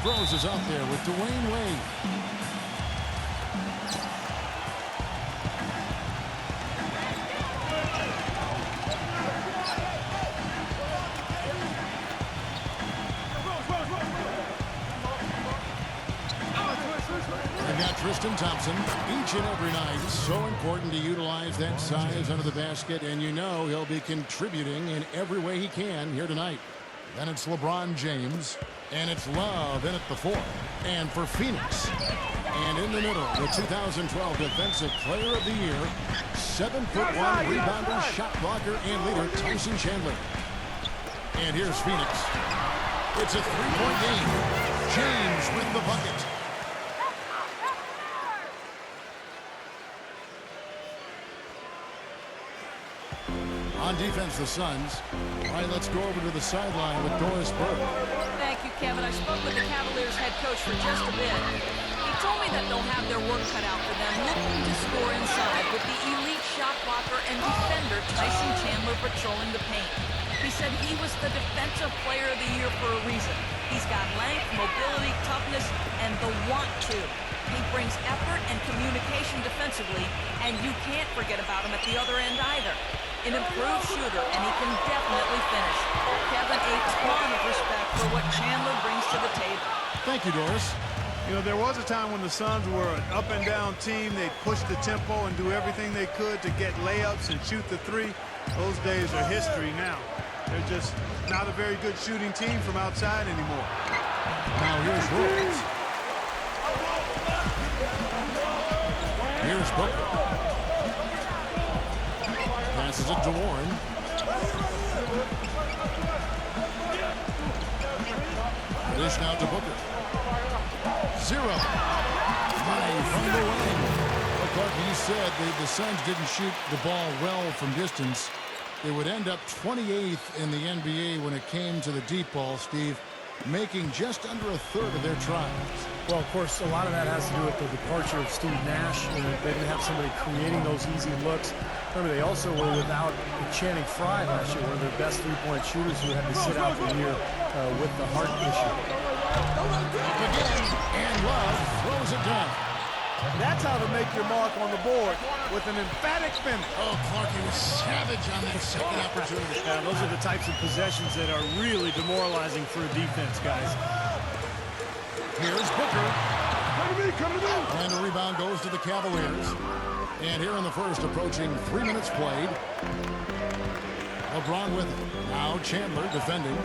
throws is out there with Dwayne Wade. Tristan Thompson, each and every night, so important to utilize that size under the basket, and you know he'll be contributing in every way he can here tonight. Then it's LeBron James, and it's Love in at the 4. And for Phoenix, and in the middle, the 2012 Defensive Player of the Year, 7'1" rebounder, shot blocker, and leader, Tyson Chandler. And here's Phoenix. It's a three-point game. James with the bucket. On defense, the Suns. All right, let's go over to the sideline with Doris Burke. Thank you, Kevin. I spoke with the Cavaliers head coach for just a bit. He told me that they'll have their work cut out for them, looking to score inside with the elite shot blocker and defender Tyson Chandler patrolling the paint. He said he was the Defensive Player of the Year for a reason. He's got length, mobility, toughness, and the want to. He brings effort and communication defensively, and you can't forget about him at the other end either. An improved shooter, and he can definitely finish. Kevin, a ton of respect for what Chandler brings to the table. Thank you, Doris. You know, there was a time when the Suns were an up-and-down team. They'd push the tempo and do everything they could to get layups and shoot the three. Those days are history now. They're just not a very good shooting team from outside anymore. Now here's Rose. Here's Booker. Passes it to Warren. Dish now to Booker. 0. High from the wing. Well, Clark, you said the Suns didn't shoot the ball well from distance. They would end up 28th in the NBA when it came to the deep ball, Steve, making just under a third of their tries. Well, of course, a lot of that has to do with the departure of Steve Nash. They didn't have somebody creating those easy looks. Remember, they also were without Channing Frye last year, one of their best three-point shooters who had to sit out the year with the heart issue. Up again, and Love throws it down. That's how to make your mark on the board with an emphatic finish. Oh, Clark, he was savage on that second opportunity. Yeah, those are the types of possessions that are really demoralizing for a defense, guys. Here's Booker. And the rebound goes to the Cavaliers. And here in the first, approaching 3 minutes played. LeBron with it. Now Chandler defending.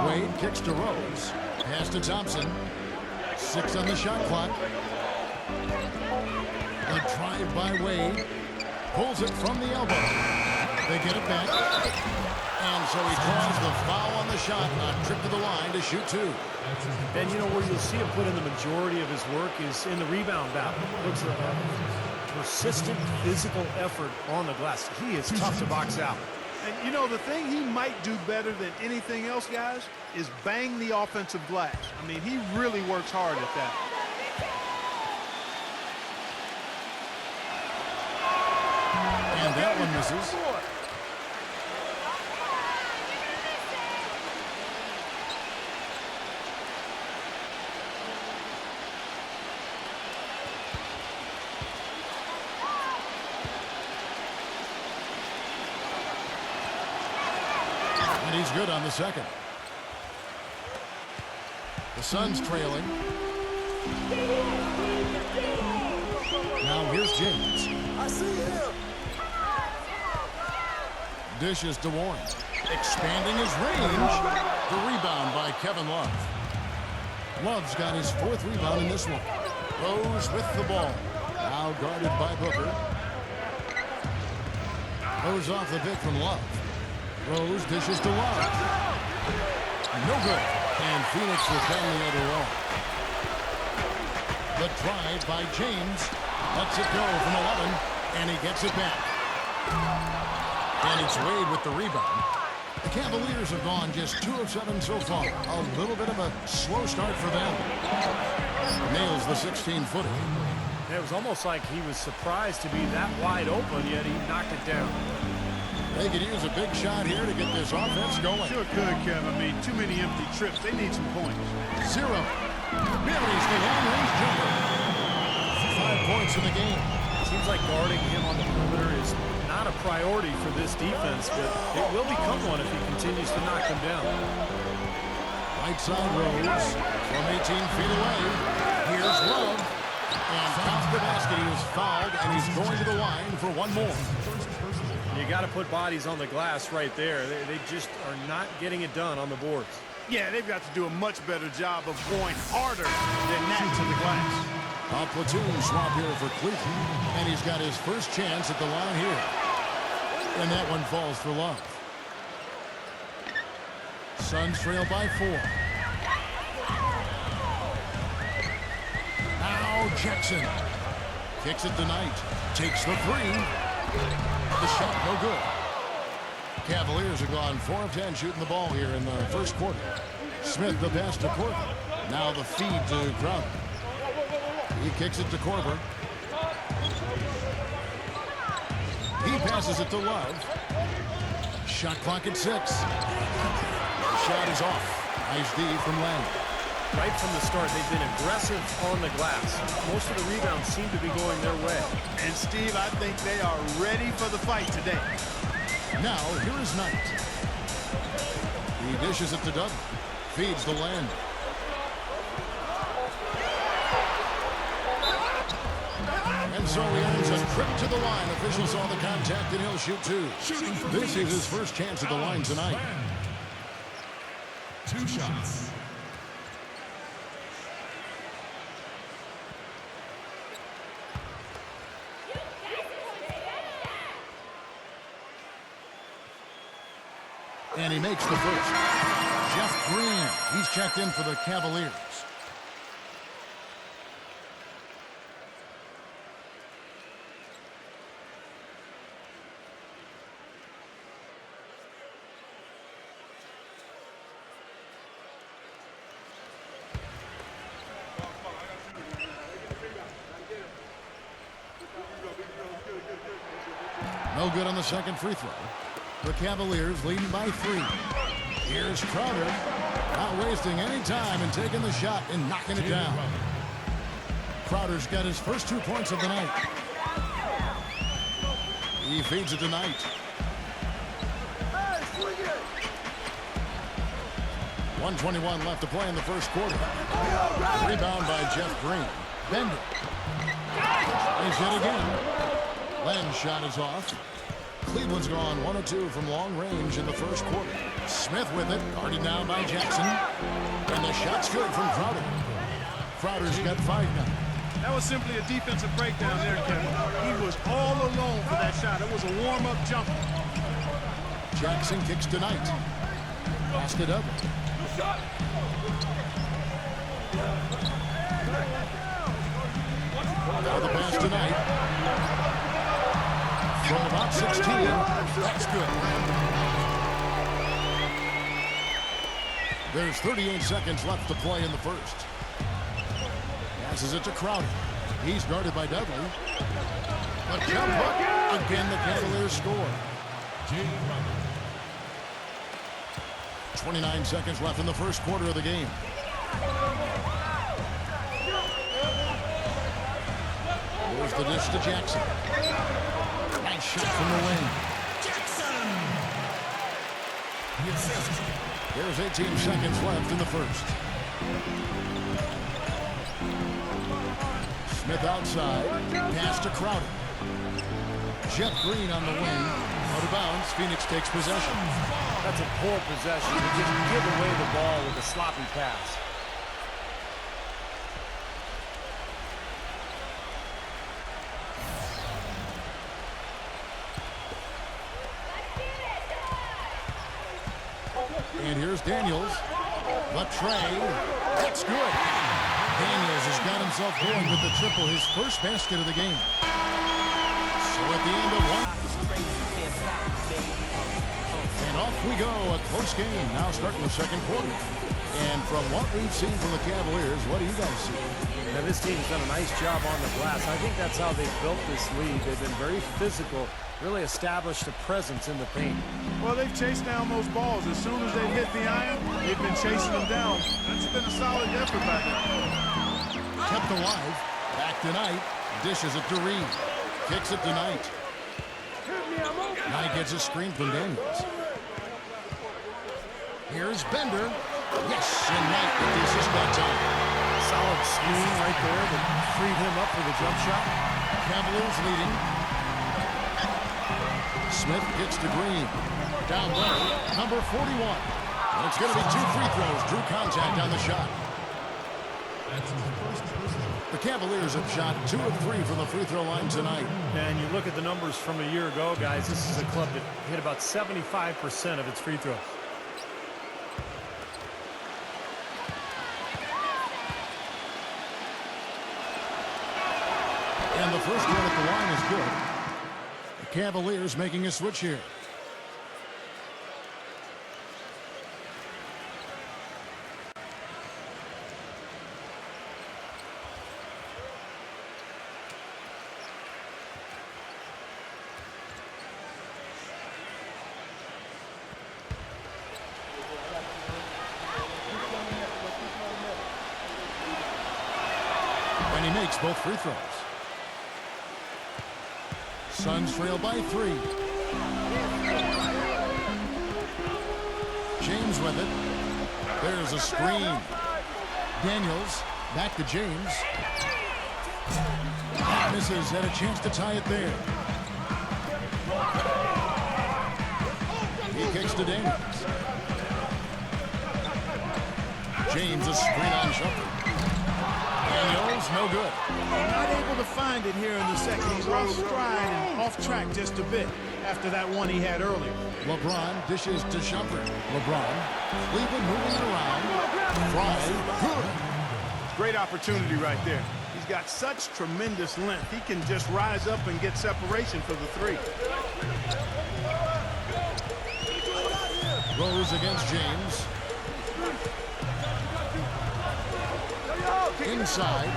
Wade kicks to Rose. Pass to Thompson. 6 on the shot clock. A drive by Wade. Pulls it from the elbow. They get it back. And so he draws the foul on the shot. A trip to the line to shoot 2. And you know where you'll see him put in the majority of his work is in the rebound battle. Looks like a persistent physical effort on the glass. He is tough to box out. And you know, the thing he might do better than anything else, guys, is bang the offensive glass. I mean, he really works hard at that. And that one misses. And he's good on the second. The Suns trailing. Now here's James. I see him. Dishes to Warren. Expanding his range. The rebound by Kevin Love. Love's got his 4th rebound in this one. Rose with the ball. Now guarded by Booker. Rose off the pick from Love. Rose dishes to Love. No good. And Phoenix will come the other way. The drive by James. Lets it go from 11. And he gets it back. And it's Wade with the rebound. The Cavaliers have gone just 2 of 7 so far. A little bit of a slow start for them. Nails the 16-footer. It was almost like he was surprised to be that wide open, yet he knocked it down. They could use a big shot here to get this offense going. Sure could, Kev. I mean, too many empty trips. They need some points. 0. Buries the long-range jumper. 5 points in the game. Seems like guarding him on the perimeter is not a priority for this defense, but it will become one if he continues to knock them down. Right side Rose from 18 feet away. Here's Love. And counts the basket. He was fouled, and he's going to the line for one more. You got to put bodies on the glass right there. They just are not getting it done on the boards. Yeah, they've got to do a much better job of going harder than that to the glass. A platoon swap here for Cleveland. And he's got his first chance at the line here. And that one falls for Love. Suns trail by 4. Now Jackson. Kicks it tonight. Takes the 3. The shot no good. Cavaliers have gone 4 of 10 shooting the ball here in the first quarter. Smith the pass to Korver. Now the feed to Crowder. He kicks it to Korver. He passes it to Love. Shot clock at 6. The shot is off. Nice D from Len. Right from the start, they've been aggressive on the glass. Most of the rebounds seem to be going their way. And, Steve, I think they are ready for the fight today. Now, here is Knight. He dishes it to Doug. Feeds the Len. And so he earns a trip to the line. Officials saw the contact, and he'll shoot 2. This is his first chance at the line tonight. 2 shots. And he makes the first. Jeff Green, he's checked in for the Cavaliers. No good on the second free throw. The Cavaliers leading by 3. Here's Crowder. Not wasting any time and taking the shot and knocking it down. Crowder's got his first 2 points of the night. He feeds it tonight. .121 left to play in the first quarter. Rebound by Jeff Green. Bender. He's hit again. Len's shot is off. Cleveland's gone 1 of 2 from long range in the first quarter. Smith with it, guarded now by Jackson. And the shot's good from Crowder. Crowder's got 5 now. That was simply a defensive breakdown there, Kevin. He was all alone for that shot. It was a warm-up jumper. Jackson kicks tonight. Pass it up. Now the pass tonight. From about 16, that's good. There's 38 seconds left to play in the first. Passes it to Crowder. He's guarded by Dudley. The jump hook. Again, the Cavaliers score. 29 seconds left in the first quarter of the game. There's the dish to Jackson. Nice shot from the wing. Jackson! The assist. There's 18 seconds left in the first. Smith outside. Pass to Crowder. Jeff Green on the wing. Out of bounds. Phoenix takes possession. That's a poor possession. They just give away the ball with a sloppy pass. And here's Daniels. The tray. That's good. Daniels has got himself going with the triple, his first basket of the game. So at the end of one. And off we go. A close game. Now starting the second quarter. And from what we've seen from the Cavaliers, what do you guys see? Now, this team's done a nice job on the glass. I think that's how they've built this lead. They've been very physical, really established a presence in the paint. Well, they've chased down those balls. As soon as they hit the iron, they've been chasing them down. That's been a solid effort by them. Kept alive. Back to Knight. Dishes it to Reed. Kicks it to Knight. Knight gets a screen from Daniels. Here's Bender. Yes, and Knight with the assist that time. Solid screen right there that freed him up for the jump shot. Cavaliers leading. Smith gets to Green. Down low, number 41. And it's going to be 2 free throws. Drew contact on the shot. The Cavaliers have shot 2 of 3 from the free throw line tonight. And you look at the numbers from a year ago, guys, this is a club that hit about 75% of its free throws. And the first one at the line is good. The Cavaliers making a switch here. And he makes both free throws. Suns trail by 3. James with it. There's a screen. Daniels back to James. Misses, had a chance to tie it there. He kicks to Daniels. James a screen on Shumpert. Daniels, no good. Not able to find it here in the second. He's lost stride and off track just a bit after that one he had earlier. LeBron dishes to Shumpert. LeBron, Cleveland moving it around. Fry, good. Great opportunity right there. He's got such tremendous length. He can just rise up and get separation for the 3. Rose against James. Inside.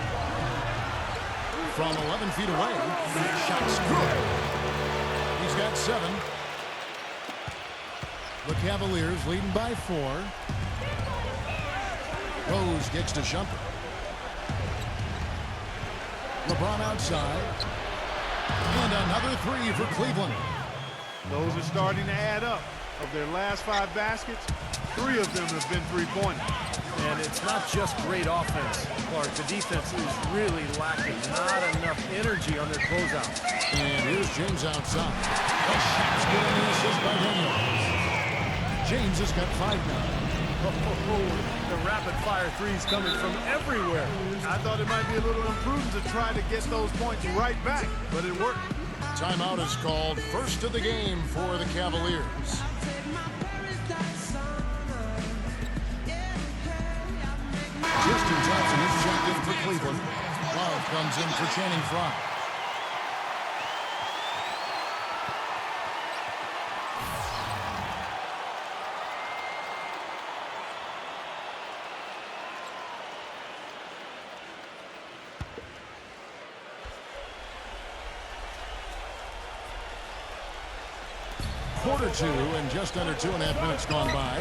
From 11 feet away. Shot's good. He's got 7. The Cavaliers leading by 4. Rose gets to Shumpert. LeBron outside. And another 3 for Cleveland. Those are starting to add up. Of their last 5 baskets, 3 of them have been 3-pointers. And it's not just great offense, Clark. The defense is really lacking. Not enough energy on their closeout. And here's James outside. The shot's good on the assist by Daniels. James has got 5 now. The rapid-fire threes coming from everywhere. I thought it might be a little imprudent to try to get those points right back, but it worked. Timeout is called. First of the game for the Cavaliers. Justin Johnson is checked in for Cleveland. Love comes in for Channing Frye. Quarter 2 and just under 2.5 minutes gone by.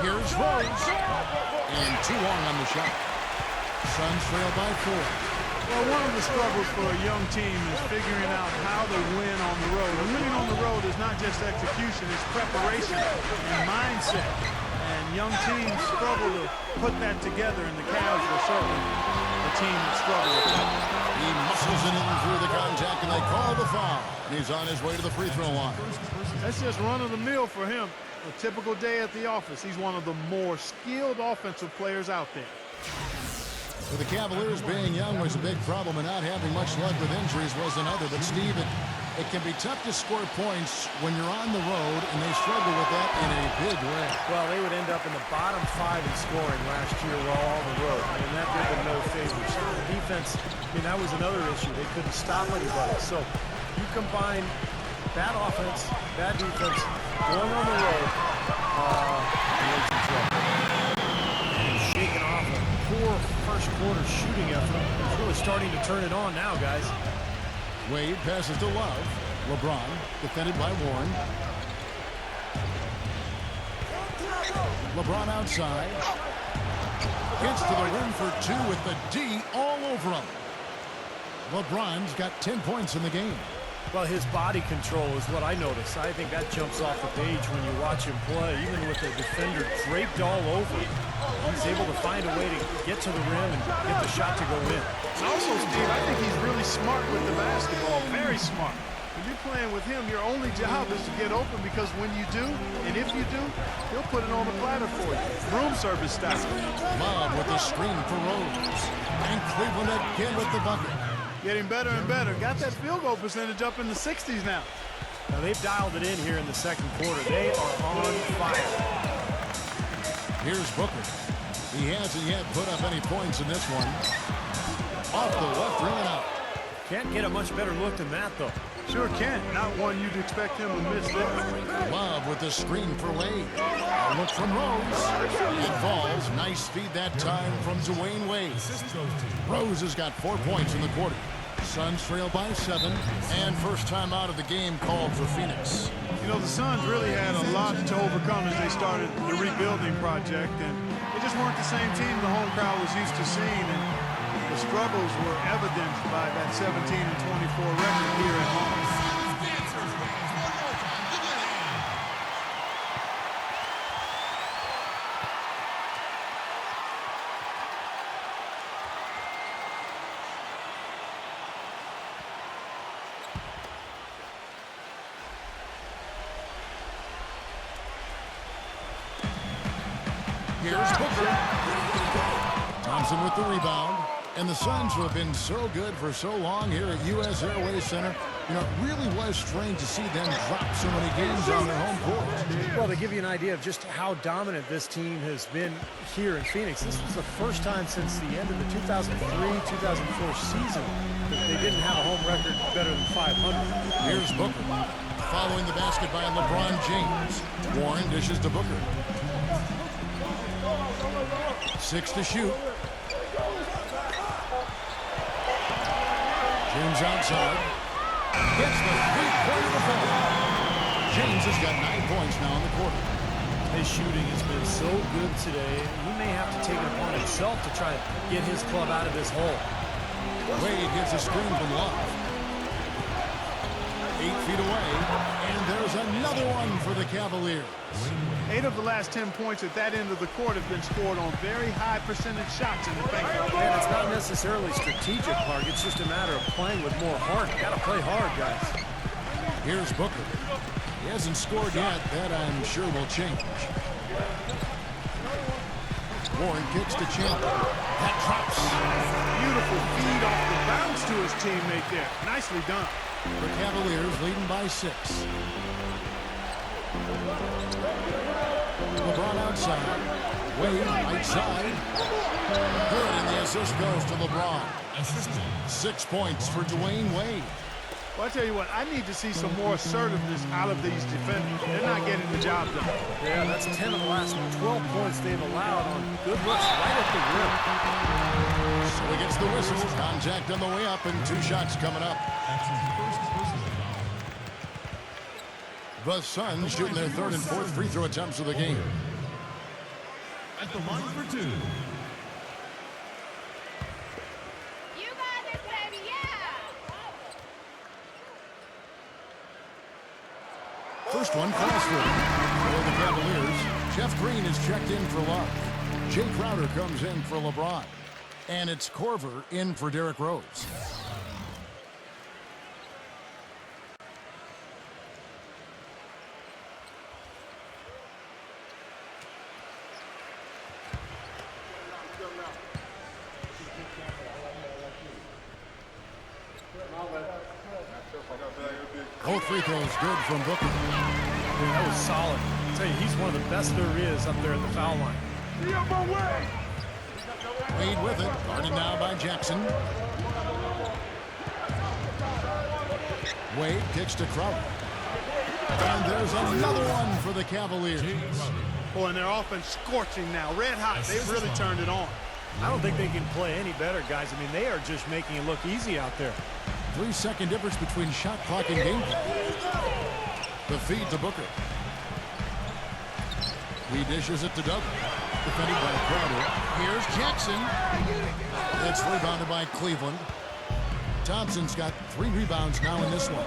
Here's Rose. And too long on the shot. Suns trail by 4. Well, one of the struggles for a young team is figuring out how to win on the road. And winning on the road is not just execution, it's preparation and mindset. And young teams struggle to put that together, and the Cavs were certainly a team that struggled with that. He muscles it in through the contact, and they call the foul. And he's on his way to the free throw line. That's just run-of-the-mill for him. A typical day at the office. He's one of the more skilled offensive players out there. For the Cavaliers, being young was a big problem, and not having much luck with injuries was another. But, Steve, it can be tough to score points when you're on the road, and they struggle with that in a big way. Well, they would end up in the bottom 5 in scoring last year while on the road. I mean, that did them no favors. The defense, I mean, that was another issue. They couldn't stop anybody. So you combine bad offense, bad defense, going on the road, you're in trouble. starting to turn it on now, guys. Wade passes to Love. LeBron defended by Warren. LeBron outside. Gets to the rim for two with the D all over him. LeBron's got 10 points in the game. Well, his body control is what I notice. I think that jumps off the page when you watch him play. Even with the defender draped all over him, he's able to find a way to get to the rim and get the shot to go in. And also, Steve, I think he's really smart with the basketball. Very smart. When you're playing with him, your only job is to get open, because when you do, and if you do, he'll put it on the platter for you. Room service style. Love with the screen for Rose. And Cleveland again with the bucket. Getting better and better. Got that field goal percentage up in the 60s now. Now, they've dialed it in here in the second quarter. They are on fire. Here's Booker. He hasn't yet put up any points in this one. Off the left rim and out. Can't get a much better look than that, though. Sure can. Not one you'd expect him to miss there. Love with the screen for Wade. A look from Rose. It falls. Nice feed that time from Dwayne Wade. Rose has got 4 points in the quarter. Suns trail by 7. And first time out of the game called for Phoenix. You know, the Suns really had a lot to overcome as they started the rebuilding project. And they just weren't the same team the home crowd was used to seeing. And the struggles were evidenced by that 17-24 record here at home. Here's Booker. Thompson with the rebound. And the Suns, who have been so good for so long here at U.S. Airways Center, you know, it really was strange to see them drop so many games on their home court. Well, to give you an idea of just how dominant this team has been here in Phoenix, this was the first time since the end of the 2003-2004 season that they didn't have a home record better than 500. Here's Booker. Following the basket by LeBron James. Warren dishes to Booker. 6 to shoot. James outside. Gets the three-pointer to fall. James has got 9 points now in the quarter. His shooting has been so good today. He may have to take it upon himself to try to get his club out of this hole. Wade gets a screen from Love. 8 feet away, and there's another one for the Cavaliers. 8 of the last 10 points at that end of the court have been scored on very high percentage shots in the paint. And it's not necessarily strategic, Park. It's just a matter of playing with more heart. You got to play hard, guys. Here's Booker. He hasn't scored yet. That, I'm sure, will change. Warren kicks to Chandler. That drops. Beautiful feed off the bounce to his teammate there. Nicely done. The Cavaliers leading by 6. LeBron outside. Wade right side. Good, and the assist goes to LeBron. 6 points for Dwayne Wade. Well, I tell you what, I need to see some more assertiveness out of these defenders. They're not getting the job done. Yeah, that's 10 of the last 12 points they've allowed on good looks right at the rim. So he gets the whistle. Contact on the way up, and 2 shots coming up. The Suns shooting their 3rd and 4th free throw attempts of the game. At the line for 2. You got this, baby, yeah! First one falls through. For the Cavaliers, Jeff Green is checked in for Love. Jay Crowder comes in for LeBron. And it's Corver in for Derrick Rose. Both free throws good from Booker. Yeah, that was solid. I'll tell you, he's one of the best there is up there at the foul line. Wade with it, guarded now by Jackson. Wade kicks to Crowder. And there's another one for the Cavaliers. Boy, and their offense scorching now. Red hot. They've really turned it on. I don't think they can play any better, guys. I mean, they are just making it look easy out there. 3-second difference between shot clock and gameplay. The feed to Booker. He dishes it to Doug. Defended by Crowder. Here's Jackson. It's rebounded by Cleveland. Thompson's got 3 rebounds now in this one.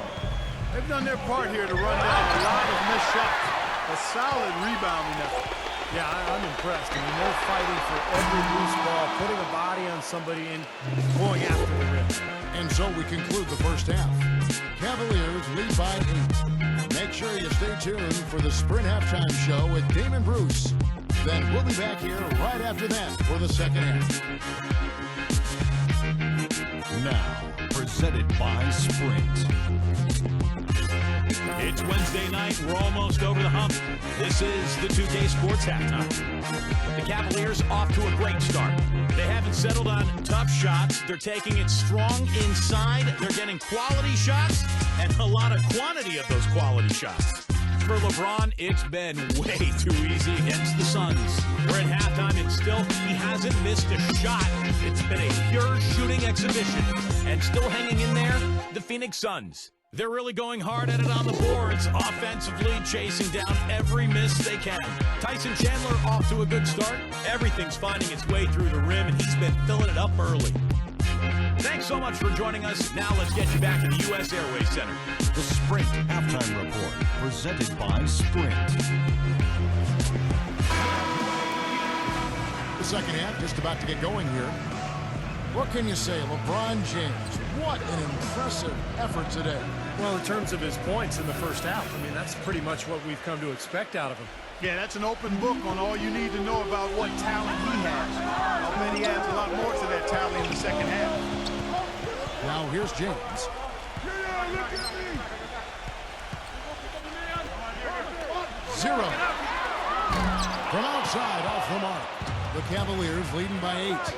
They've done their part here to run down a lot of missed shots. A solid rebounding effort. Yeah, I'm impressed. I mean, they're fighting for every loose ball, putting a body on somebody and going after the rim. And so we conclude the first half. Cavaliers lead by 8. Make sure you stay tuned for the Sprint Halftime Show with Damon Bruce. Then we'll be back here right after that for the second half. Now, presented by Sprint. It's Wednesday night. We're almost over the hump. This is the 2K Sports Halftime. The Cavaliers off to a great start. They haven't settled on tough shots. They're taking it strong inside. They're getting quality shots and a lot of quantity of those quality shots. For LeBron, it's been way too easy against the Suns. We're at halftime and still he hasn't missed a shot. It's been a pure shooting exhibition. And still hanging in there, the Phoenix Suns. They're really going hard at it on the boards, offensively chasing down every miss they can. Tyson Chandler off to a good start. Everything's finding its way through the rim, and he's been filling it up early. Thanks so much for joining us. Now let's get you back to the U.S. Airways Center. The Sprint Halftime Report, presented by Sprint. The second half just about to get going here. What can you say? LeBron James, what an impressive effort today. Well, in terms of his points in the first half, I mean, that's pretty much what we've come to expect out of him. Yeah, that's an open book on all you need to know about what talent he has. I'll bet he adds a lot more to that talent in the second half. Now here's James. Zero. From outside, off the mark. The Cavaliers leading by 8.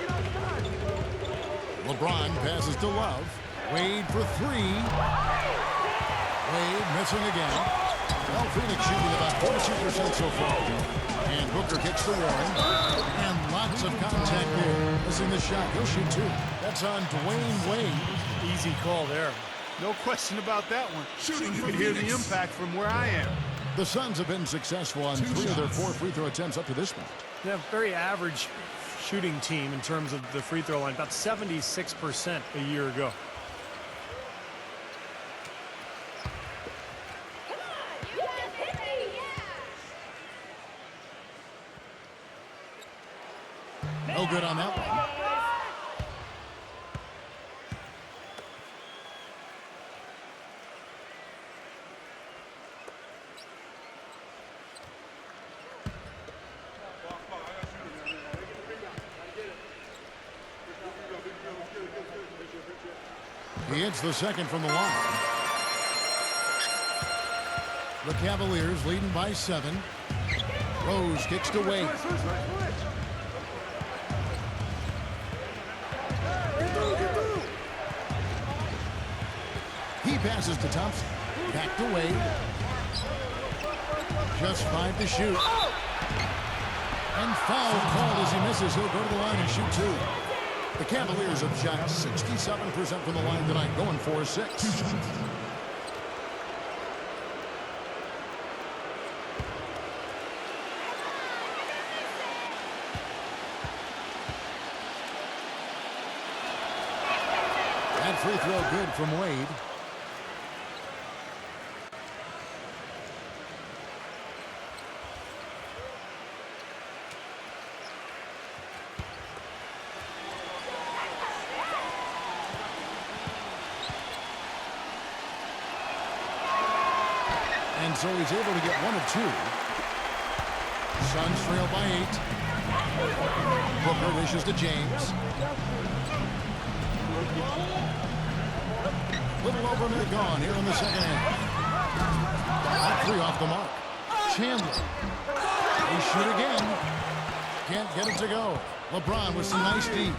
LeBron passes to Love. Wade for 3. Wade missing again. Well, Phoenix shooting about 42% so far. And Booker kicks the Warren. And lots of contact there. Missing the shot. He'll shoot 2. That's on Dwayne Wade. Easy call there. No question about that one. You can hear the impact from where I am. The Suns have been successful on 3 of their 4 free throw attempts up to this point. Yeah, very average shooting team in terms of the free throw line, about 76% a year ago. No good on that one. He hits the second from the line. The Cavaliers leading by 7. Rose kicks to Wade. He passes to Thompson. Back to Wade. Just 5 to shoot. And foul called as he misses. He'll go to the line and shoot 2. The Cavaliers have shot 67% from the line tonight, going 4-6. That free throw good from Wade. And so he's able to get 1 of 2. Suns trail by 8. Booker wishes to James. Little over a minute gone here in the second half. 3 off the mark. Chandler. They shoot again. Can't get it to go. LeBron with some nice D. You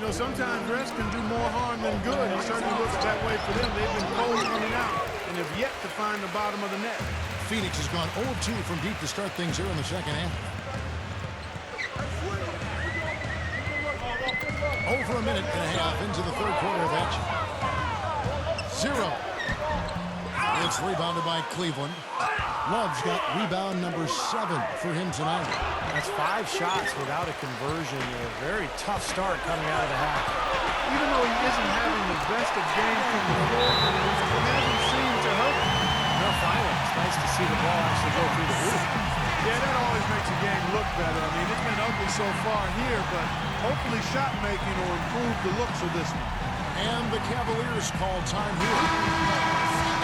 know, sometimes rest can do more harm than good. It certainly looks that way for them. They've been cold coming out and have yet to find the bottom of the net. Phoenix has gone 0-2 from deep to start things here in the second half. Over a minute and a half into the third quarter of action. 0. It's rebounded by Cleveland. Love's got rebound number 7 for him tonight. That's 5 shots without a conversion. A very tough start coming out of the half. Even though he isn't having the best of games from the floor, it hasn't seemed to hurt him. No, finally, it's nice to see the ball actually go through the hoop. Yeah, that always makes a game look better. I mean, it's been ugly so far here, but hopefully shot making will improve the looks of this one. And the Cavaliers call time here.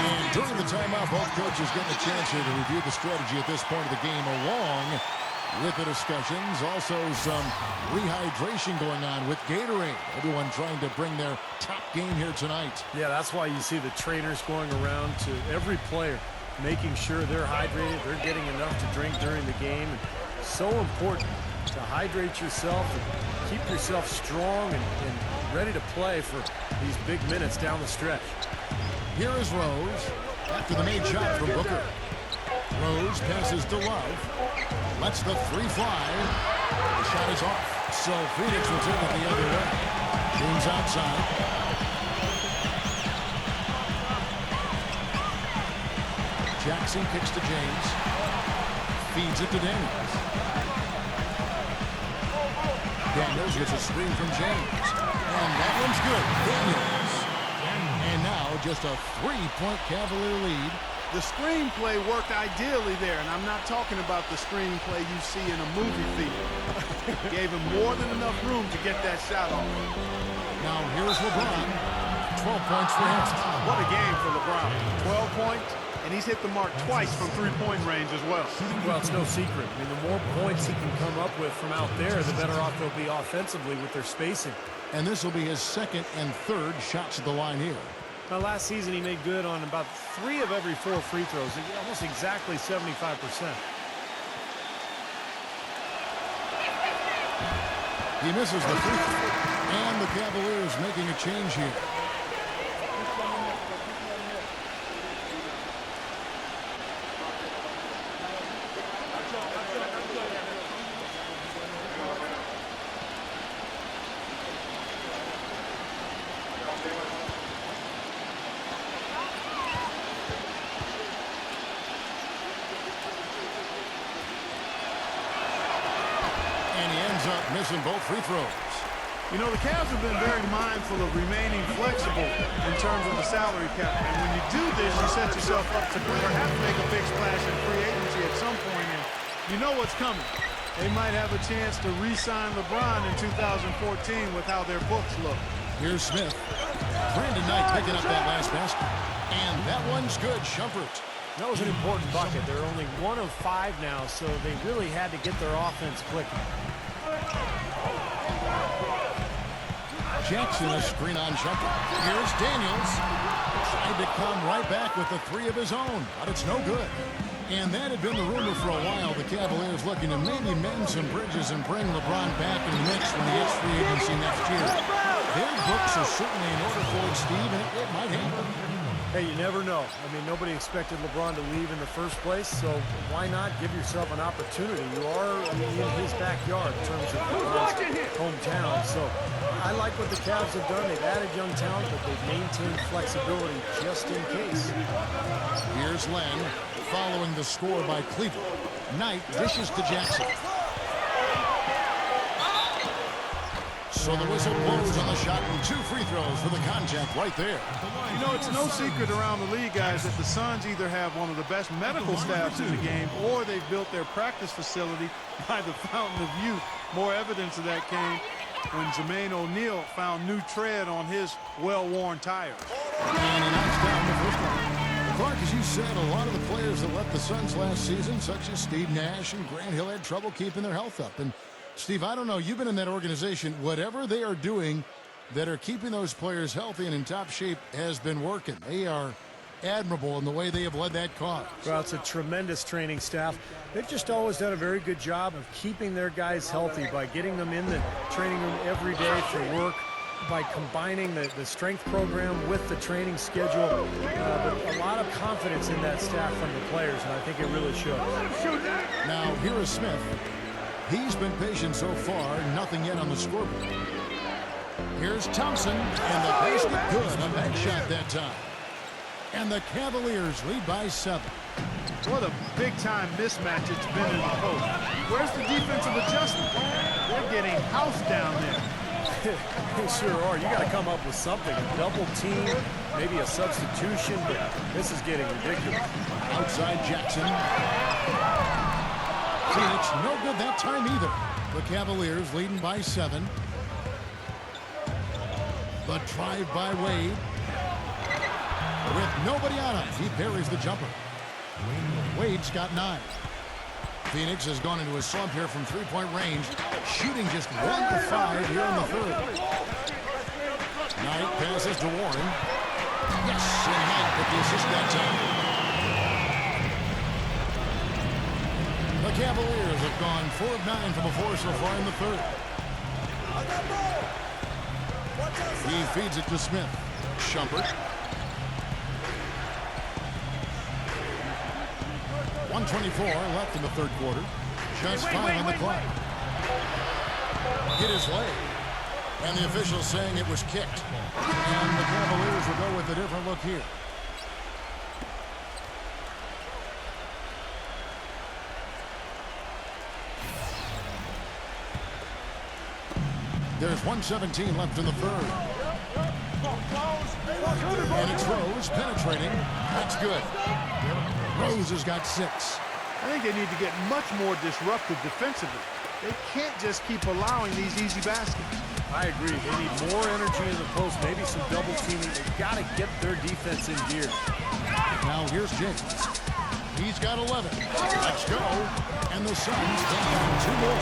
And during the timeout, both coaches getting a chance here to review the strategy at this point of the game, along with the discussions. Also some rehydration going on with Gatorade. Everyone trying to bring their top game here tonight. Yeah, that's why you see the trainers going around to every player, making sure they're hydrated, they're getting enough to drink during the game. And so important to hydrate yourself and keep yourself strong and ready to play for these big minutes down the stretch. Here is Rose after the made shot from Booker. Rose passes to Love. Lets the 3 fly. The shot is off. So Phoenix will take it the other way. James outside. Jackson kicks to James. Feeds it to Daniels. Daniels gets a screen from James. And that one's good. Daniels. And now just a 3-point Cavalier lead. The screenplay worked ideally there, and I'm not talking about the screenplay you see in a movie theater. Gave him more than enough room to get that shot off. Now here's LeBron. 12 points for him. What a game for LeBron. 12 points, and he's hit the mark twice from three-point range as well. Well, it's no secret. I mean, the more points he can come up with from out there, the better off they'll be offensively with their spacing. And this will be his second and third shots at the line here. Now, last season he made good on about 3 of every 4 free throws, almost exactly 75%. He misses the free throw. And the Cavaliers making a change here. Missing both free throws. You know, the Cavs have been very mindful of remaining flexible in terms of the salary cap. And when you do this, you set yourself up to perhaps make a big splash in free agency at some point. And you know what's coming. They might have a chance to re-sign LeBron in 2014 with how their books look. Here's Smith. Brandon Knight picking up that last basket. And that one's good. Shumpert. That was an important bucket. They're only 1 of 5 now, so they really had to get their offense clicking. Jackson, a screen on Shumpert. Here's Daniels. Tried to come right back with the 3 of his own, but it's no good. And that had been the rumor for a while. The Cavaliers looking to maybe mend some bridges and bring LeBron back in the mix when he hits free agency next year. Their books are certainly in order for it, Steve, and it might happen. Hey, you never know. I mean, nobody expected LeBron to leave in the first place, so why not give yourself an opportunity? You are in his backyard in terms of his hometown, so I like what the Cavs have done. They've added young talent, but they've maintained flexibility just in case. Here's Len following the score by Cleveland. Knight dishes to Jackson. So the whistle blows on the shot and 2 free throws for the contact right there. You know, it's no secret around the league, guys, that the Suns either have one of the best medical staffs in the game or they've built their practice facility by the fountain of youth. More evidence of that came when Jermaine O'Neal found new tread on his well-worn tires. And he knocks down the first one. Clark, as you said, a lot of the players that left the Suns last season, such as Steve Nash and Grant Hill, had trouble keeping their health up. And Steve, I don't know, you've been in that organization. Whatever they are doing that are keeping those players healthy and in top shape has been working. They are admirable in the way they have led that cause. Well, it's a tremendous training staff. They've just always done a very good job of keeping their guys healthy by getting them in the training room every day for work, by combining the strength program with the training schedule. A lot of confidence in that staff from the players, and I think it really shows. Now, here is Smith. He's been patient so far, nothing yet on the scoreboard. Here's Thompson, and the basket good. A bank shot that time. And the Cavaliers lead by 7. What a big-time mismatch it's been in the post. Where's the defensive adjustment? They're getting housed down there. They sure are. You got to come up with something. A double team, maybe a substitution, but this is getting ridiculous. Outside Jackson. Phoenix no good that time either. The Cavaliers leading by 7. The drive by Wade. With nobody on him, he parries the jumper. Wade's got 9. Phoenix has gone into a slump here from three-point range, shooting just 1 of 5 here in the third. Knight passes to Warren. Yes, and Knight with the assist that time. The Cavaliers have gone 4 of 9 from the floor so far in the third. He feeds it to Smith. Shumpert. 1:24 left in the third quarter. Just 5 on the clock. Hit his leg. And the official saying it was kicked. And the Cavaliers will go with a different look here. There's 1:17 left in the third. And it's Rose penetrating. That's good. Rose has got 6. I think they need to get much more disruptive defensively. They can't just keep allowing these easy baskets. I agree. They need more energy in the post, maybe some double teaming. They've got to get their defense in gear. Now here's James. He's got 11. Let's go. And the Suns can have 2 more.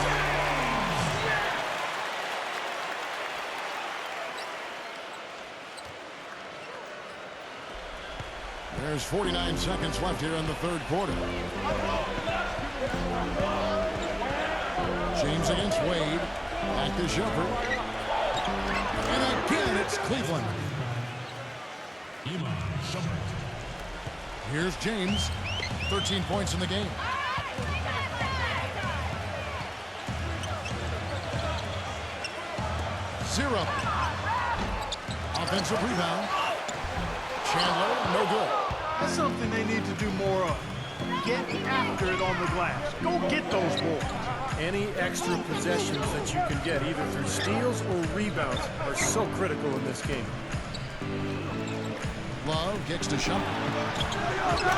There's 49 seconds left here in the third quarter. James against Wade. Back to Shumpert. And again, it's Cleveland. Here's James. 13 points in the game. Zero. Offensive rebound. Chandler, no good. That's something they need to do more of. Get after it on the glass. Go get those balls. Any extra possessions that you can get, either through steals or rebounds, are so critical in this game. Love gets to Shumpert.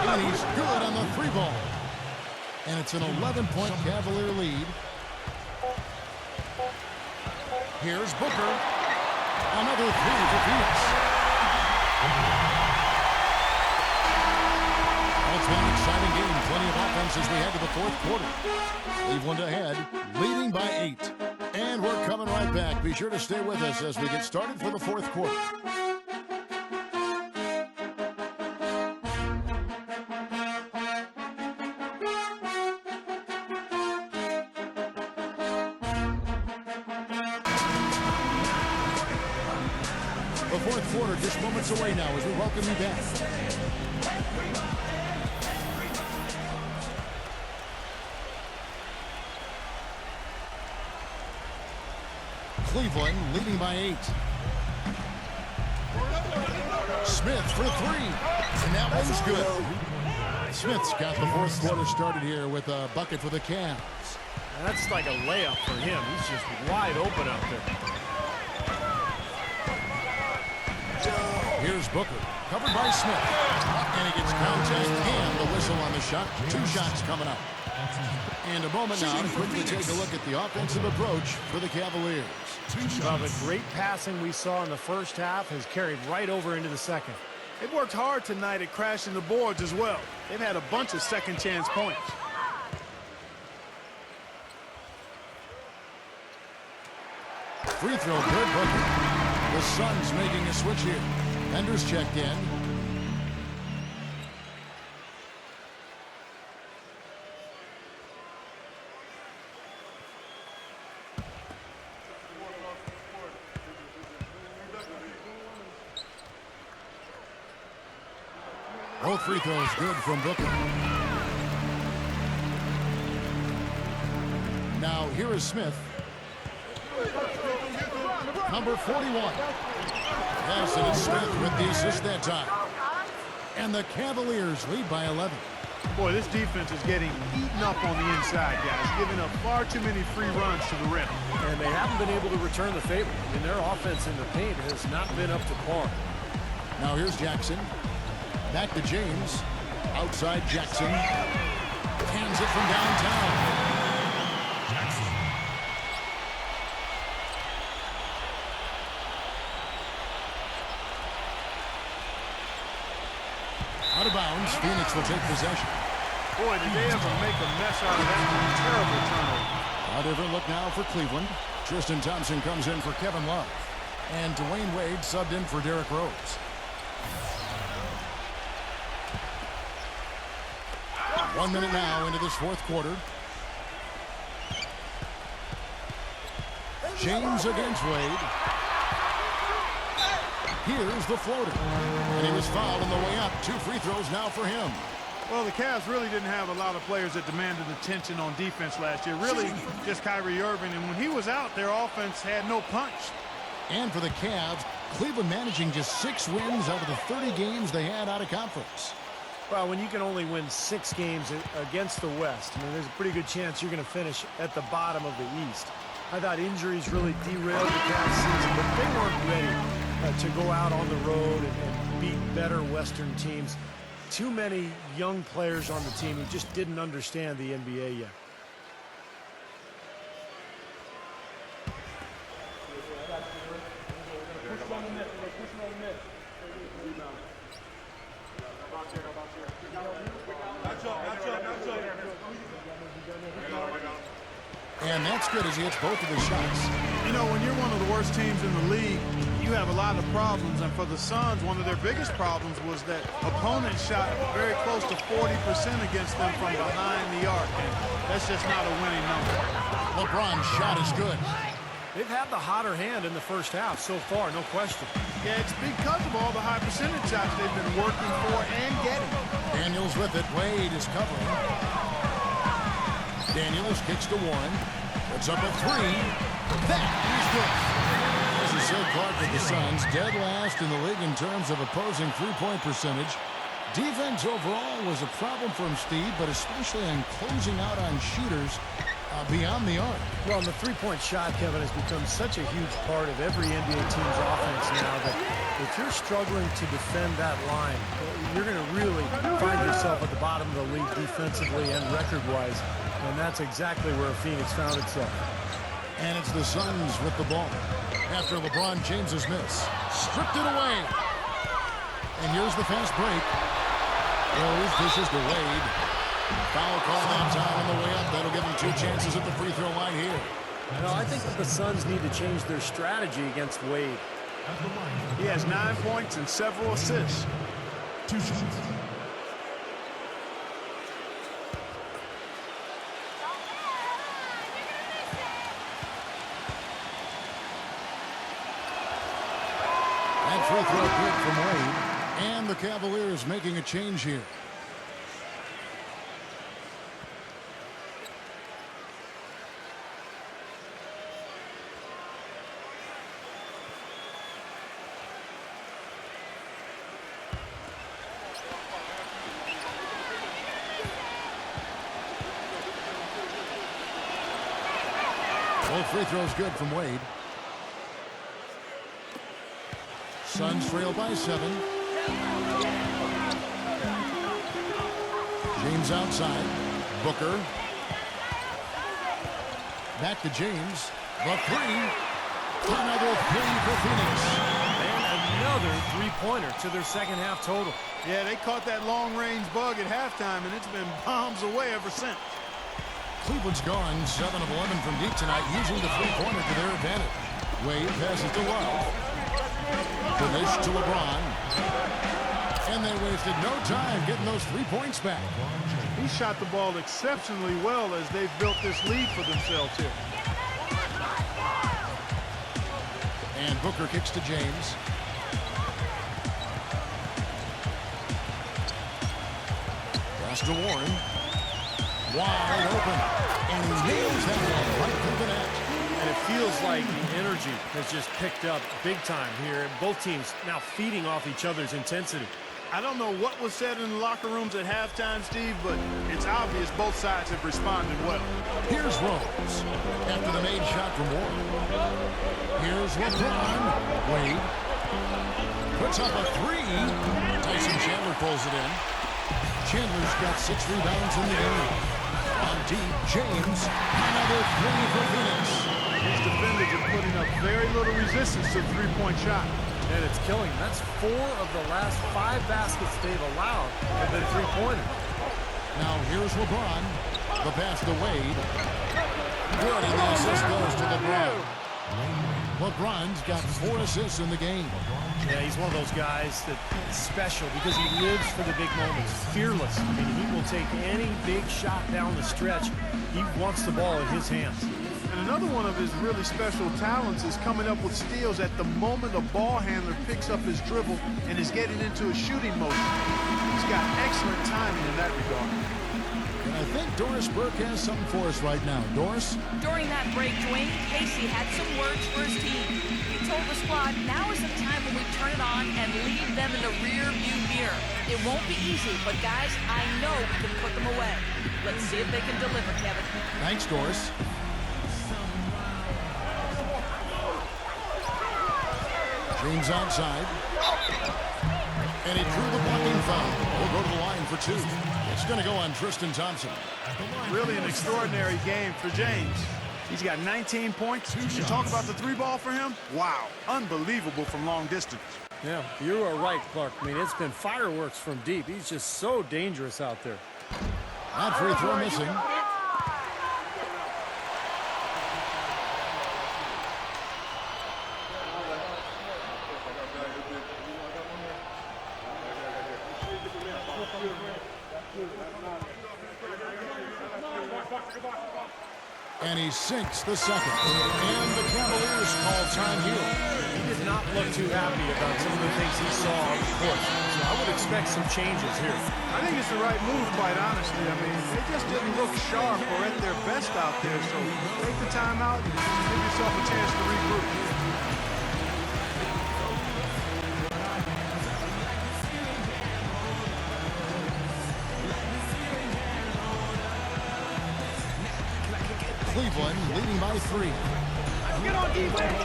And he's good on the 3-ball. And it's an 11-point Cavalier lead. Here's Booker. Another 3 for Phoenix. It's been an exciting game. Plenty of offense as we head to the fourth quarter. Cleveland ahead, leading by 8. And we're coming right back. Be sure to stay with us as we get started for the fourth quarter. The fourth quarter just moments away now as we welcome you back. Cleveland leading by 8. Smith for 3. And that one's good. Smith's got the fourth quarter started here with a bucket for the Cavs. That's like a layup for him. He's just wide open out there. Here's Booker, covered by Smith. And he gets contest and the whistle on the shot. 2 shots coming up. And a moment now to quickly take a look at the offensive approach for the Cavaliers. Well, the great passing we saw in the first half has carried right over into the second. They've worked hard tonight at crashing the boards as well. They've had a bunch of second chance points. Free throw good, Booker. The Suns making a switch here. Hender's checked in. Both free throws good from Booker. Now here is Smith. Number 41. Yes, it is Smith with the assist that time. And the Cavaliers lead by 11. Boy, this defense is getting eaten up on the inside, guys, giving up far too many free runs to the rim. And they haven't been able to return the favor. I mean, their offense in the paint has not been up to par. Now here's Jackson. Back to James. Outside Jackson. Hands it from downtown. Jackson. Out of bounds. Phoenix will take possession. Boy, did they ever make a mess out of that terrible turnover. A different look now for Cleveland. Tristan Thompson comes in for Kevin Love. And Dwayne Wade subbed in for Derrick Rose. 1 minute now into this fourth quarter. James against Wade. Here's the floater. And he was fouled on the way up. 2 free throws now for him. Well, the Cavs really didn't have a lot of players that demanded attention on defense last year. Really, just Kyrie Irving. And when he was out, their offense had no punch. And for the Cavs, Cleveland managing just 6 wins out of the 30 games they had out of conference. Well, when you can only win 6 games against the West, I mean, there's a pretty good chance you're going to finish at the bottom of the East. I thought injuries really derailed the Cavs season, but they weren't ready to go out on the road and beat better Western teams. Too many young players on the team who just didn't understand the NBA yet. And that's good as he hits both of his shots. You know, when you're one of the worst teams in the league, you have a lot of problems. And for the Suns, one of their biggest problems was that opponents shot very close to 40% against them from behind the arc. And that's just not a winning number. LeBron's shot is good. They've had the hotter hand in the first half so far, no question. Yeah, it's because of all the high percentage shots they've been working for and getting. Daniels with it. Wade is covering. Daniels kicks to Warren. Puts up a 3. That is good. As you said, Clark with the Suns, dead last in the league in terms of opposing three-point percentage. Defense overall was a problem for him, Steve, but especially in closing out on shooters beyond the arc. Well, and the three-point shot, Kevin, has become such a huge part of every NBA team's offense now that if you're struggling to defend that line, you're going to really find yourself at the bottom of the league defensively and record-wise, and that's exactly where Phoenix found itself. And it's the Suns with the ball after LeBron James's miss. Stripped it away. And here's the fast break. Rose dishes to Wade. Foul call that time on the way up. That'll give him 2 chances at the free throw line here. No, I think that the Suns need to change their strategy against Wade. He has 9 points and several assists. 2 shots. That free throw good from Wade. And the Cavaliers making a change here. Both free throws good from Wade. Suns trail by 7. James outside. Booker. Back to James. The 3. Another 3 for Phoenix. And another three-pointer to their second half total. Yeah, they caught that long-range bug at halftime, and it's been bombs away ever since. Cleveland's gone 7 of 11 from deep tonight, using the three-pointer to their advantage. Wade passes to Love. Finish to LeBron. And they wasted no time getting those 3 points back. He shot the ball exceptionally well as they've built this lead for themselves here. And Booker kicks to James. Pass to Warren. Wide open. And he nails that one right through the net. And it feels like the energy has just picked up big time here. And both teams now feeding off each other's intensity. I don't know what was said in the locker rooms at halftime, Steve, but it's obvious both sides have responded well. Here's Rose after the made shot from Ward. Here's LeBron. Wade puts up a three. Tyson Chandler pulls it in. Chandler's got 6 rebounds in the game. On deep, James. Another three for Phoenix. These defenders are putting up very little resistance to the three-point shot. And it's killing. That's 4 of the last 5 baskets they've allowed have been three-pointers. Now here's LeBron. The pass to Wade. Good, and the assist goes to LeBron. LeBron's got 4 assists in the game. Yeah, he's one of those guys that's special because he lives for the big moments. Fearless. I mean, he will take any big shot down the stretch. He wants the ball in his hands. And another one of his really special talents is coming up with steals at the moment a ball handler picks up his dribble and is getting into a shooting motion. He's got excellent timing in that regard. And I think Doris Burke has something for us right now. Doris? During that break, Dwayne Casey had some words for his team. He told the squad, now is the time when we turn it on and leave them in the rear view mirror. It won't be easy, but guys, I know we can put them away. Let's see if they can deliver, Kevin. Thanks, Doris. James outside. And he drew the blocking foul. He'll go to the line for 2. It's going to go on Tristan Thompson. Really an extraordinary game for James. He's got 19 points. You talk about the 3-ball for him? Wow. Unbelievable from long distance. Yeah, you are right, Clark. I mean, it's been fireworks from deep. He's just so dangerous out there. That free throw missing. And he sinks the second. And the Cavaliers call time here. He did not look too happy about some of the things he saw on the court. So I would expect some changes here. I think it's the right move, quite honestly. I mean, they just didn't look sharp or at their best out there. So take the time out and give yourself a chance to regroup. Cleveland leading by 3. Get on defense.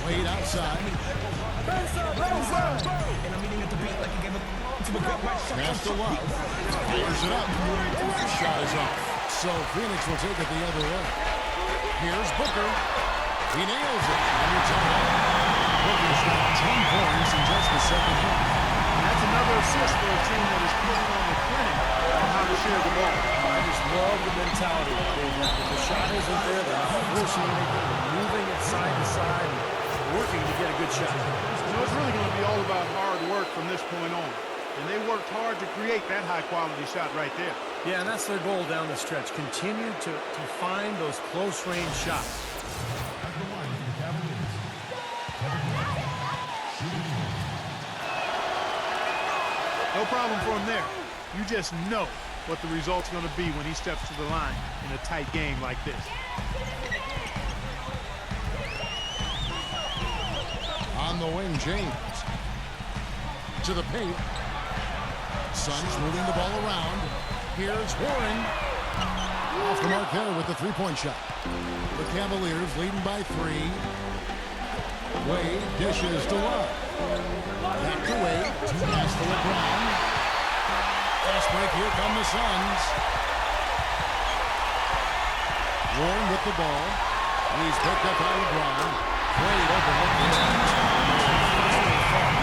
Wade outside. Pass to Love. Fires it up. Shot is off. So Phoenix will take it the other way. Here's Booker. He nails it. And it's out. Booker's got 10 points in just the second half. And that's another assist for a team that is putting on the clinic on how to share the ball. I just love the mentality. If the shot isn't there, they're not forcing anything. They're moving it side to side and working to get a good shot. You know, it's really going to be all about hard work from this point on. And they worked hard to create that high-quality shot right there. Yeah, and that's their goal down the stretch. Continue to find those close-range shots. No problem for him there. You just know what the result's going to be when he steps to the line in a tight game like this. On the wing, James. To the paint. Suns moving the ball around. Here's Warren. Off the mark there with the three-point shot. The Cavaliers leading by 3. Wade dishes to Love. Back to Wade. Pass to LeBron. Fast break. Here come the Suns. Warren with the ball. He's picked up by LeBron. Wade open.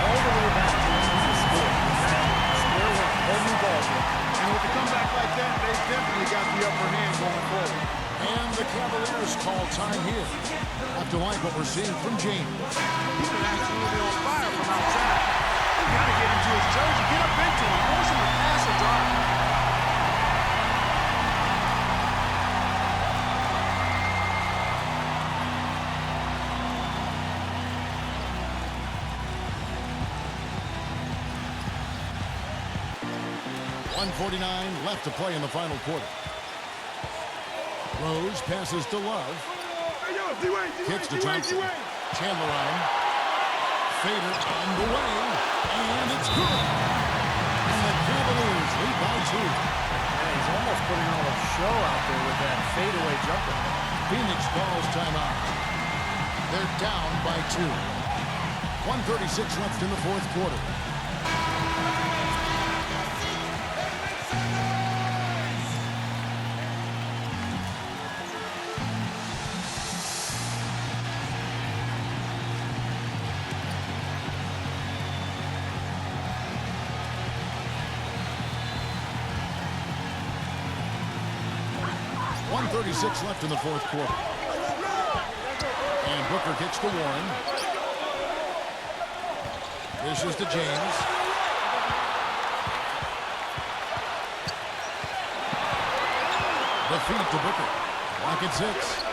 All the way back to the score. Square one, whole new ball game. And with a comeback like that, they definitely got the upper hand going forward. And the Cavaliers call time here. Have to like what we're seeing from James. He's been absolutely on fire from outside. You got to get into his jersey, get up into him, force him to pass or drive. .149 left to play in the final quarter. Rose passes to Love. Kicks to Thompson. Chandler on him. Fader on the way. And it's good. And the Cavaliers lead by 2. Yeah, he's almost putting on a show out there with that fadeaway jumper. Phoenix calls timeout. They're down by 2. 1:36 left in the fourth quarter. .36 left in the fourth quarter. And Booker kicks to Warren. This is to James. The feed to Booker. Clock at 6.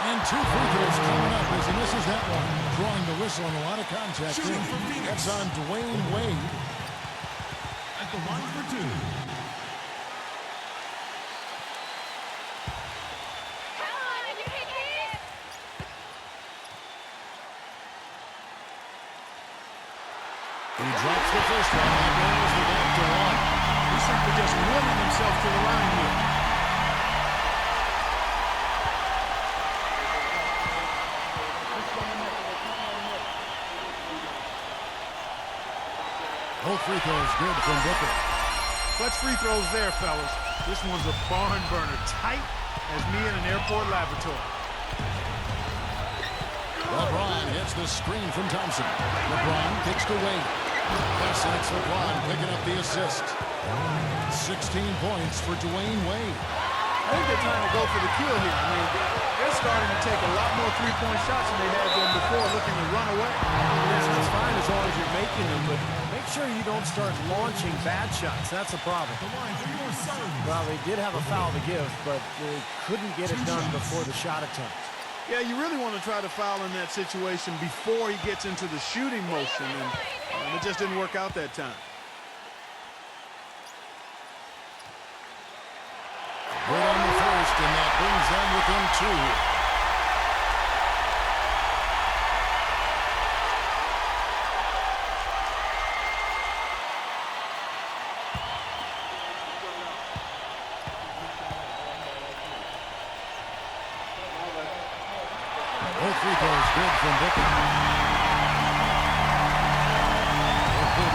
And 2 free throws coming up as he misses that one. Drawing the whistle and a lot of contact. That's on Dwayne Wade. At the line for 2. He drops the first one. That brings the back to 1. He's simply just willing himself to the line here. Both free throws good from Booker. Clutch free throws there, fellas. This one's a barn burner. Tight as me in an airport laboratory. LeBron hits the screen from Thompson. LeBron kicks to Wade. Yes, and it's LeBron picking up the assist. 16 points for Dwayne Wade. I think they're trying to go for the kill here. I mean, they're starting to take a lot more three-point shots than they had been before, looking to run away. It's fine as long as you're making them, but make sure you don't start launching bad shots. That's a problem. Well, they did have a foul to give, but they couldn't get it done before the shot attempt. Yeah, you really want to try to foul in that situation before he gets into the shooting motion, and it just didn't work out that time. Good on the first, and that brings them within 2. Both free throws good from Booker.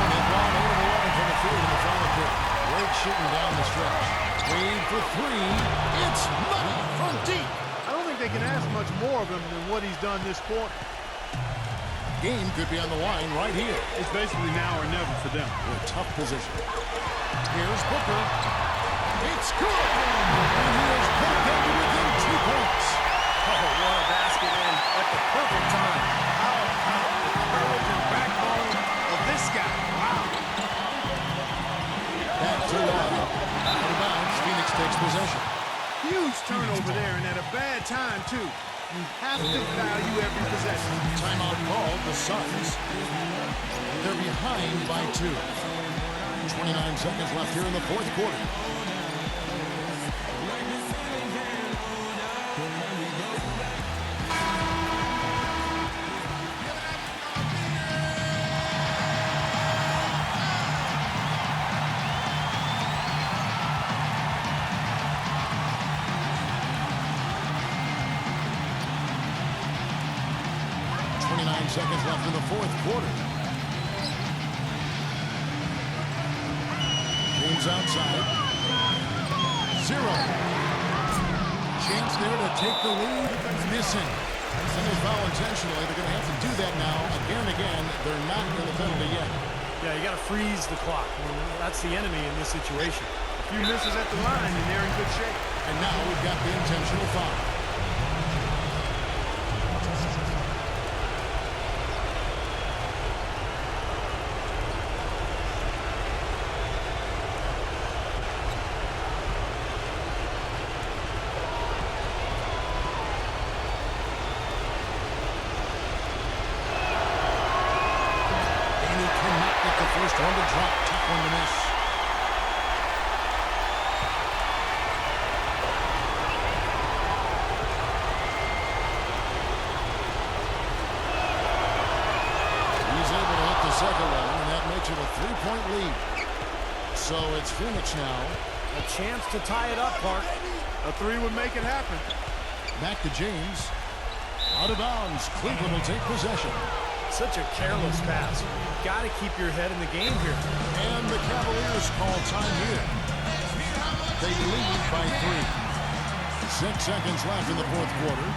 They've gone 8 of 11 from the field in the final quarter. Wade shooting down the stretch. Wade for 3. It's money from deep. I don't think they can ask much more of him than what he's done this quarter. Game could be on the line right here. It's basically now or never for them. In a tough position. Here's Booker. It's good. And he has put them to within 2 points. Oh, what a basket in at the perfect time. How the courage and backbone of this guy. Wow. Back to Love. Out of bounds. Phoenix takes possession. Huge turnover there, and at a bad time, too. You have to value every possession. Timeout called. The Suns. They're behind by 2. 29 seconds left here in the fourth quarter. Seconds left in the fourth quarter. James outside. 0. Chance there to take the lead. Missing. And they foul intentionally. They're going to have to do that now again and again. They're not going to penalty yet. Yeah, you got to freeze the clock. I mean, that's the enemy in this situation. A few misses at the line, and they're in good shape. And now we've got the intentional foul. First one to drop, tough one to miss. lead. So it's Phoenix now. A chance to tie it up, Clark. A three would make it happen. Back to James. Out of bounds. Cleveland will take possession. Such a careless pass. Got to keep your head in the game here. And the Cavaliers call time here. They lead by 3. 6 seconds left in the fourth quarter.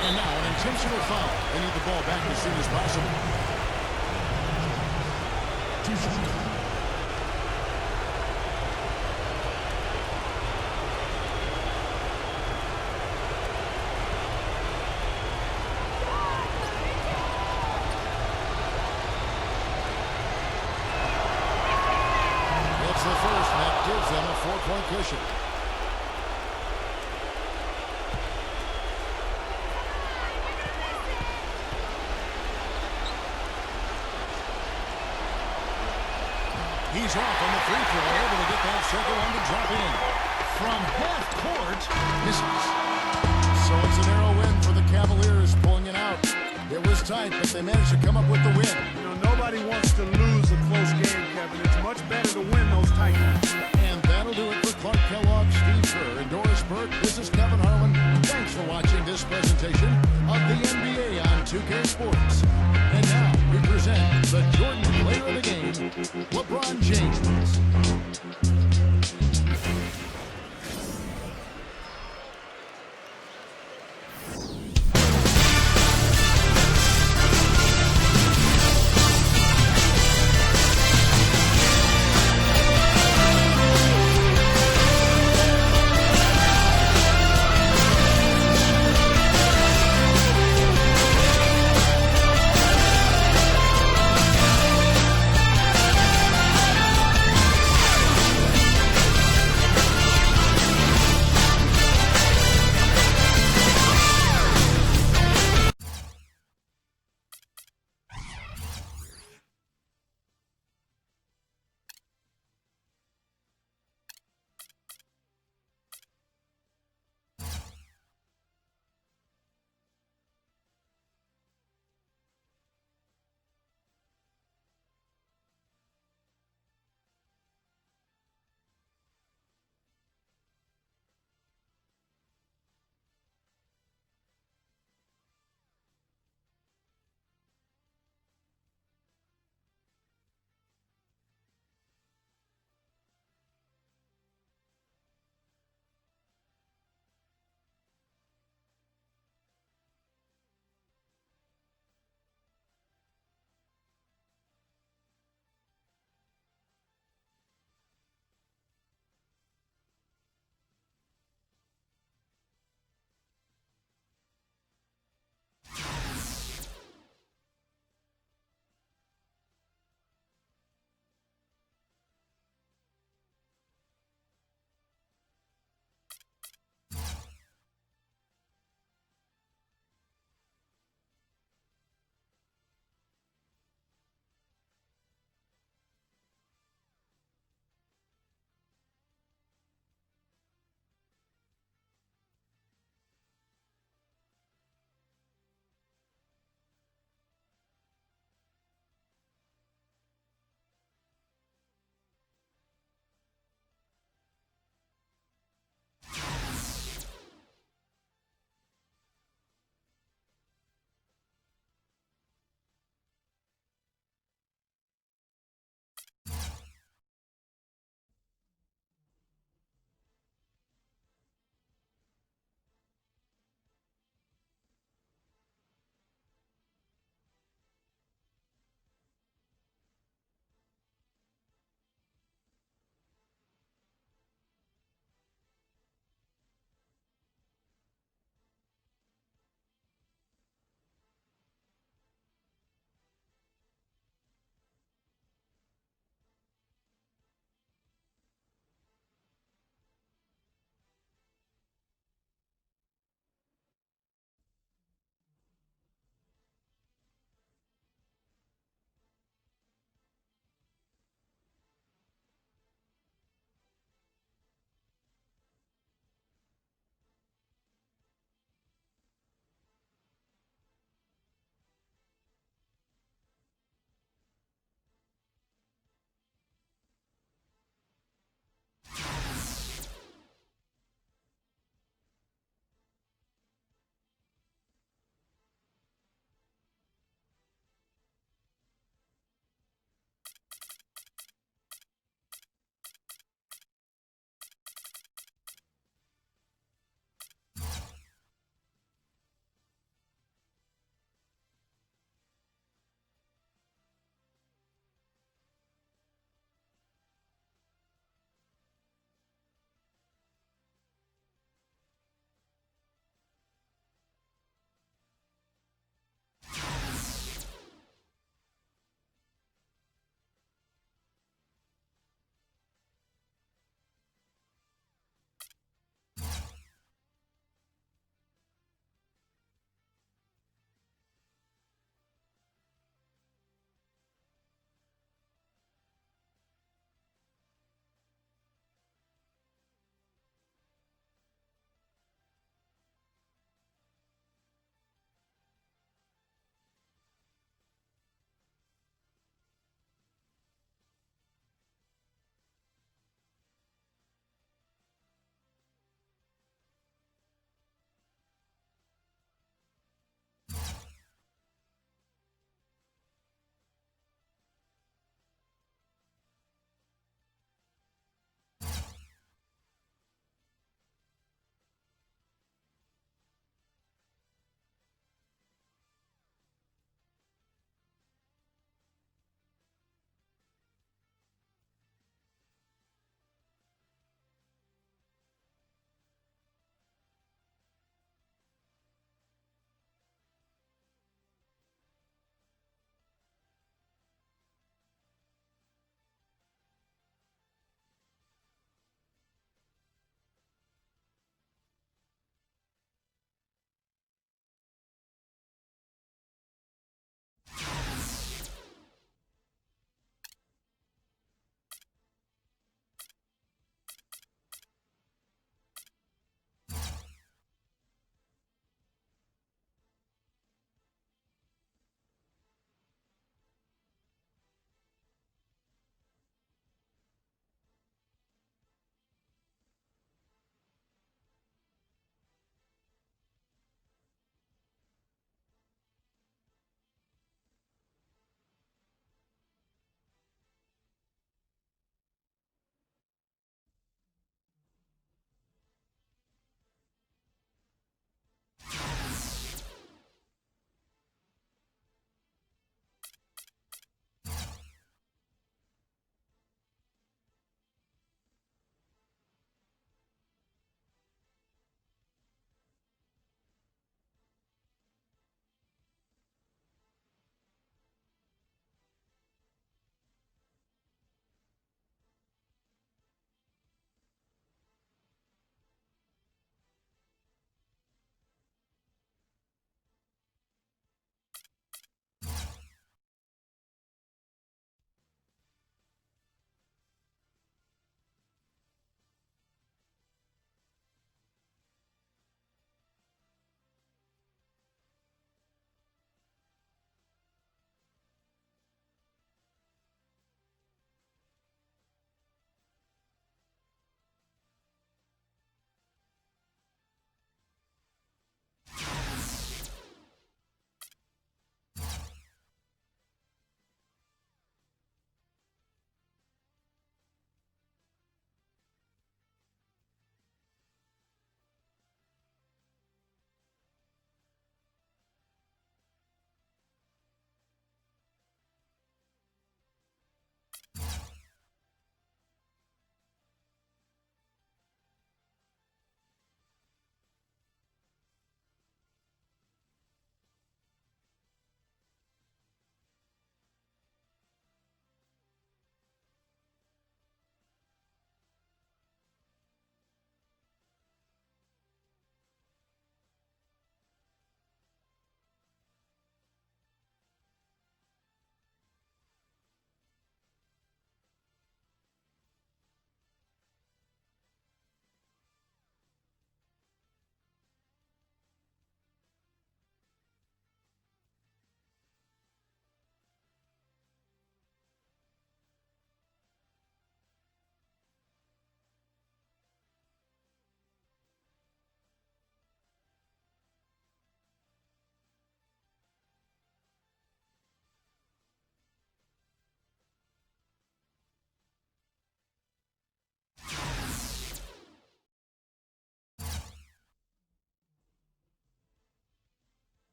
And now an intentional foul. They need the ball back as soon as possible. It's the first, and that gives them a 4-point cushion. He's off on the free throw, able to get that second one to drop in. From half court, misses. So it's a narrow win for the Cavaliers, pulling it out. It was tight, but they managed to come up with the win. You know, nobody wants to lose a close game, Kevin. It's much better to win those tight games. And that'll do it for Clark Kellogg, Steve Kerr, and Doris Burke. This is Kevin Harlan. Thanks for watching this presentation of the NBA on 2K Sports.